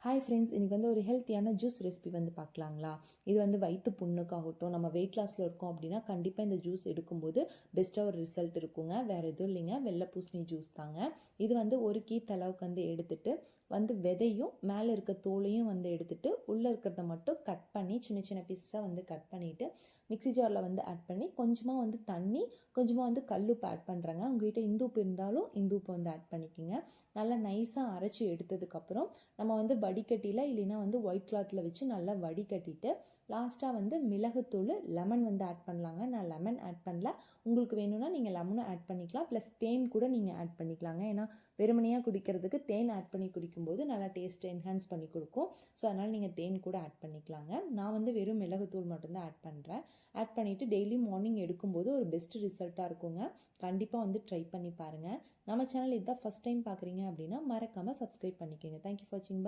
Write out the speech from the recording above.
Hi friends, இன்றைக்கி வந்து ஒரு ஹெல்த்தியான ஜூஸ் ரெசிபி வந்து பார்க்கலாங்களா. இது வந்து வயிற்று புண்ணுக்காகட்டும், நம்ம வெயிட் லாஸில் இருக்கோம் அப்படின்னா கண்டிப்பாக இந்த ஜூஸ் எடுக்கும்போது பெஸ்ட்டாக ஒரு ரிசல்ட் இருக்குங்க. வேறு எதுவும் இல்லைங்க, வெள்ளை பூசணி ஜூஸ் தாங்க. இது வந்து ஒரு கீத் அளவுக்கு வந்து எடுத்துகிட்டு வந்து விதையும் மேலே இருக்க தோலையும் வந்து எடுத்துகிட்டு உள்ளே இருக்கிறத மட்டும் கட் பண்ணி சின்ன சின்ன பீஸாக வந்து கட் பண்ணிவிட்டு மிக்ஸி ஜாரில் வந்து ஆட் பண்ணி கொஞ்சமாக வந்து தண்ணி, கொஞ்சமாக வந்து கல்லுப்பு ஆட் பண்ணுறேங்க. உங்கள்கிட்ட இந்துப்பு இருந்தாலும் இந்துப்பு வந்து ஆட் பண்ணிக்கோங்க. நல்லா நைஸாக அரைச்சி எடுத்ததுக்கப்புறம் நம்ம வந்து வடிகட்டியில் இல்லைன்னா வந்து ஒயிட் கிளாத்தில் வச்சு நல்லா வடிகட்டிட்டு லாஸ்ட்டாக வந்து மிளகுத்தூள், லெமன் வந்து ஆட் பண்ணலாங்க. நான் லெமன் ஆட் பண்ணல, உங்களுக்கு வேணும்னா நீங்கள் லெமனும் ஆட் பண்ணிக்கலாம். ப்ளஸ் தேன் கூட நீங்கள் ஆட் பண்ணிக்கலாங்க. ஏன்னா வெறுமனையாக குடிக்கிறதுக்கு தேன் ஆட் பண்ணி குடிக்கும்போது நல்லா டேஸ்ட்டை என்ஹான்ஸ் பண்ணி கொடுக்கும். ஸோ அதனால் நீங்கள் தேன் கூட ஆட் பண்ணிக்கலாங்க. நான் வந்து வெறும் மிளகுத்தூள் மட்டும்தான் ஆட் பண்ணுறேன். ஆட் பண்ணிவிட்டு டெய்லி மார்னிங் எடுக்கும்போது ஒரு பெஸ்ட் ரிசல்ட்டாக இருக்குங்க. கண்டிப்பாக வந்து ட்ரை பண்ணி பாருங்கள். நம்ம சேனல் இதுதான் ஃபஸ்ட் டைம் பார்க்குறீங்க அப்படின்னா மறக்காமல் சப்ஸ்கிரைப் பண்ணிக்கோங்க. தேங்க்யூ ஃபார் வாட்சிங்.